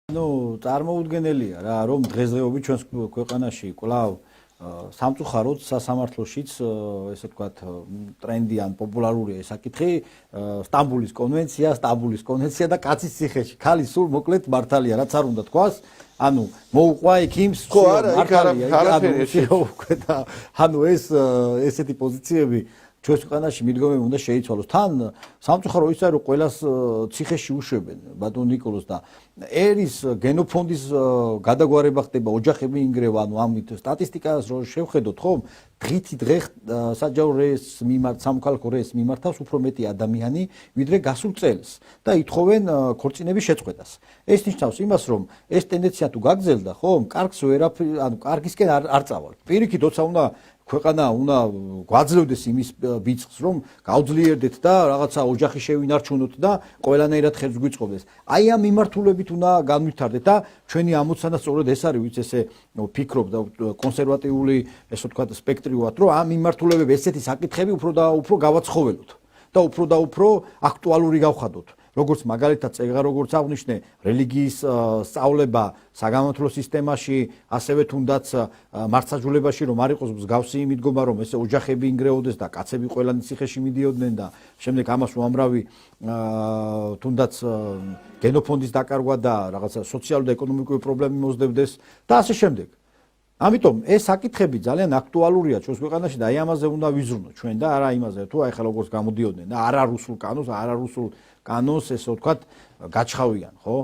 Ну, წარმოუდგენელია რა, რომ დღესდღეობით ჩვენს ქვეყანაში კვლავ სამწუხაროდ სასამართლოშიც ესე ვთქვათ ტრენდიან პოპულარულია ეს საკითხი სტამბულის კონვენცია და კაცის ციხეში ქალი სულ მოკლედ მართალია რაც არ უნდა თქვას ანუ მოუყვა იქ იმ მართალია ანუ ესეთი პოზიციები ჩვენს ქვეყანაში მიდგომები უნდა შეიცვალოს თან სამწუხარო ის არის რომ ყველას ციხეში უშვებენ ბატონ ნიკოლოზ და ერის გენოფონდის გადაგვარება ხდება ოჯახები ინგრევა ანუ ამით სტატისტიკას რო შევხედოთ ხომ დღითი დღე საჯარო რეესს მიმართ სამოქალაქო რეესს მიმართავს უფრო მეტი ადამიანი ვიდრე გასულ წელს და ითხოვენ ქორწინების შეწყვეტას ეს ნიშნავს იმას რომ ეს ტენდენცია თუ გაგრძელდა ხომ კარგს ვერაფერი ანუ კარგისკენ არ წავალთ პირიქით როცა უნდა ქვეყანა უნდა გვაძლევდეს იმის ბიძგს რომ გავძლიერდეთ და რაღაცა ოჯახი შევინარჩუნოთ და ყველანაირად ხელს გვიწყობდეს აი ამ მიმართულებით უნდა განვითარდეთ და ჩვენი ამოცანა სწორედ ეს არის ვიც ესე ფიქრობ და კონსერვატიული ესე ვთქვათ სპექტრი ვართ რომ ამ მიმართულებები ესეთი საკითხები უფრო გავაცხოველოთ და უფრო აქტუალური გავხადოთ როგორც მაგალითად წეგა როგორც აღნიშნე რელიგიის სწავლება საგამართლო სისტემაში ასევე თუნდაც მართლმსაჯულებაში რომ არ იყოს მსგავსი მიდგომა რომ ესე ოჯახები ინგრეოდეს და კაცები ყველანი ციხეში მიდიოდნენ და შემდეგ ამას უამრავი თუნდაც გენოფონდის დაკარგვა და რაღაცა სოციალური და ეკონომიკური პრობლემები მოსდევდეს და ასე შემდეგ ამიტომ ეს საკითხები ძალიან აქტუალურია ჩვენს ქვეყანაში და აი ამაზე უნდა ვიზრუნოთ ჩვენ და არა იმაზე თუ აი ხა როგორც გამოდიოდნენ და არა რუსულ კანონს ესე ვთქვათ გაჩხავიან ხო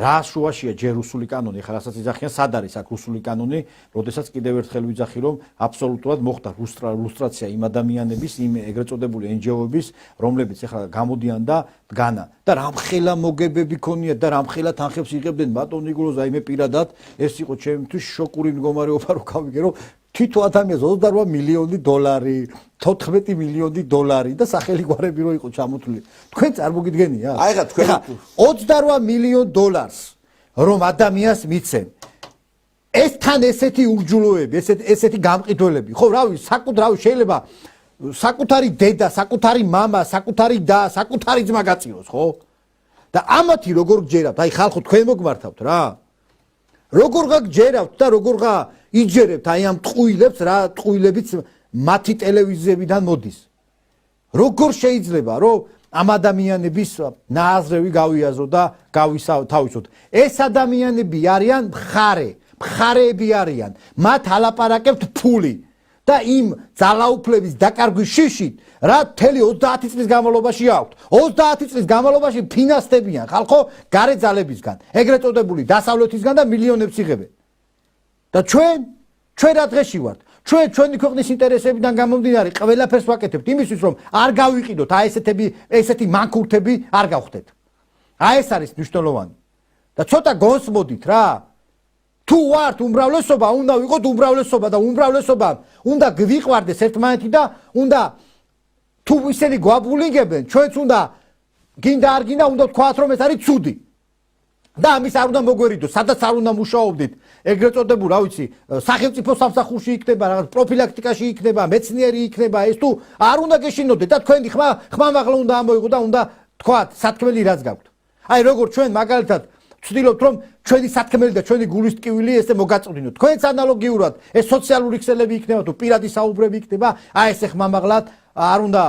რა შუაშია ჯერ რუსული კანონი ხა რასაც იძახიან სად არის აქ რუსული კანონი როდესაც კიდევ ერთხელ ვიძახი რომ აბსოლუტურად მოხდა ლუსტრაცია იმ ადამიანების იმ ეგრეთ წოდებული NGO-ების რომლებიც ახლა გამოდიან და დგანა და რამხელა მოგებები ქონიათ და რამხელა თანხებს იღებდნენ ბატონ ნიკოლოზ აი მე პირადად ეს იყო ჩემთვის შოკური მდგომარეობა რომ გავიგე რომ თითო ადამიანს 28 მილიონი დოლარი 14 მილიონი დოლარი და სახელი გვარები რო იყო ჩამოთვლილი თქვენ წარმოგიდგენია აი ხა თქვენ 28 მილიონ დოლარს რომ ადამიანს მიცემ ეს თან ესეთი ურჯულოები ესეთი გამყიდველები ხო რავი შეიძლება საკუთარი დედა საკუთარი მამა საკუთარი და საკუთარი ძმა გაწიროს ხო და ამათი როგორ გჯერავთ აი ხალხო თქვენ მოგმართავთ რა როგორ გაგჯერავთ და როგორ იჯერებთ აი ამ ტყუილებს რა ტყუილებიც მათი ტელევიზიებიდან მოდის როგორ შეიძლება რომ ამ ადამიანების ნააზრევი გავიაზრო და თავისოთ ეს ადამიანები არიან მხარეები არიან მათ ალაპარაკებთ ფული და იმ ძალაუფლების დაკარგვის შიშით რა მთელი 30 წლის განმავლობაში აქვთ 30 წლის განმავლობაში ფინანსდებიან ხალხო გარე ძალებისგან ეგრეთ წოდებული დასავლეთისგან და მილიონებს იღებენ და ჩვენ რა დღეში ვართ ჩვენი ქვეყნის ინტერესებიდან გამომდინარე ყველაფერს ვაკეთებთ იმისთვის რომ არ გავიყიდოთ აი ესეთი მანქურთები არ გავხდეთ აი ეს არის მნიშვნელოვანი და ცოტა გონსმოდით რა თუ ვართ უმრავლესობა უნდა ვიყოთ უმრავლესობა და უმრავლესობა უნდა გვიყვარდეს ერთმანეთი და უნდა თუ ისინი გვაბულინგებენ ჩვენც უნდა გინდა არ გინდა უნდა ვთქვათ რომ ეს არის ცუდი და ამის არ უნდა მოგვერიდოს სადაც არ უნდა მუშაობდით ეგრეთ წოდებულ რა ვიცი სახელმწიფო სამსახურში იქნება რაღაც პროფილაქტიკაში იქნება მეცნიერი იქნება ეს თუ არ უნდა გეშინოდეთ და თქვენი ხმამაღლა უნდა ამოიღო და უნდა თქვათ სათქმელი რაც გაქვთ აი როგორ ჩვენ მაგალითად ვცდილობთ რომ ჩვენი სათქმელი და ჩვენი გულის ტკივილი ესე მოგაწვდინოთ თქვენს ანალოგიურად ეს სოციალური ქსელები იქნება თუ პირადი საუბრები იქნება აი ესე ხმამაღლად არ უნდა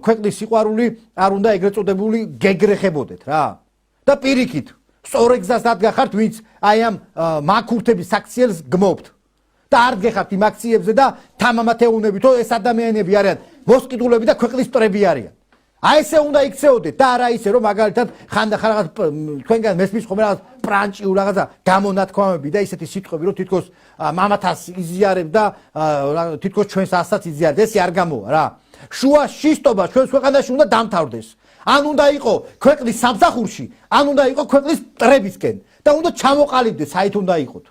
ქვეყნის სიყვარული არ უნდა ეგრეთ წოდებული გეგრეხებოდეთ რა და პირიქით სწორ გზას დადგახართ ვინც აი ამ მანქურთების აქციებს გმობთ და არ გეხართ იმ აქციებზე და თამამათეუნებით ეს ადამიანები არიან მოსყიდულები და ქვეყნის მტრები არიან აი ესე უნდა იქცეოდეთ და არა ისე რომ მაგალითად ხანდახან რაღაც თქვენგან მესმის ხომ რაღაც პრანჭიულ რაღაცა გამონათქვამები და ისეთი სიტყვები რომ თითქოს მამათას იზიარებ და თითქოს ჩვენს ასած იზიარებ ეს არ გამოვა რა შუა შისტობა ჩვენს ქვეყანაში უნდა დამთავრდეს ან უნდა იყო ქვეყნის სამსახურში ან უნდა იყო ქვეყნის მტრებისკენ და უნდა ჩამოყალიბდეს საით უნდა იყოთ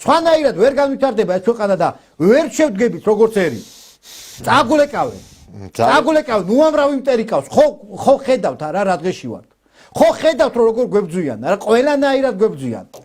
სხვანაირად ვერ განვითარდება ეს ქვეყანა და ვერ შევდგებით როგორც ერი წაგულეკავენ უამრავი მტერი ყავს ხო ხედავთ რა დღეში ვართ ხო ხედავთ რომ როგორ გვებძვიან რა ყველანაირად გვებძვიან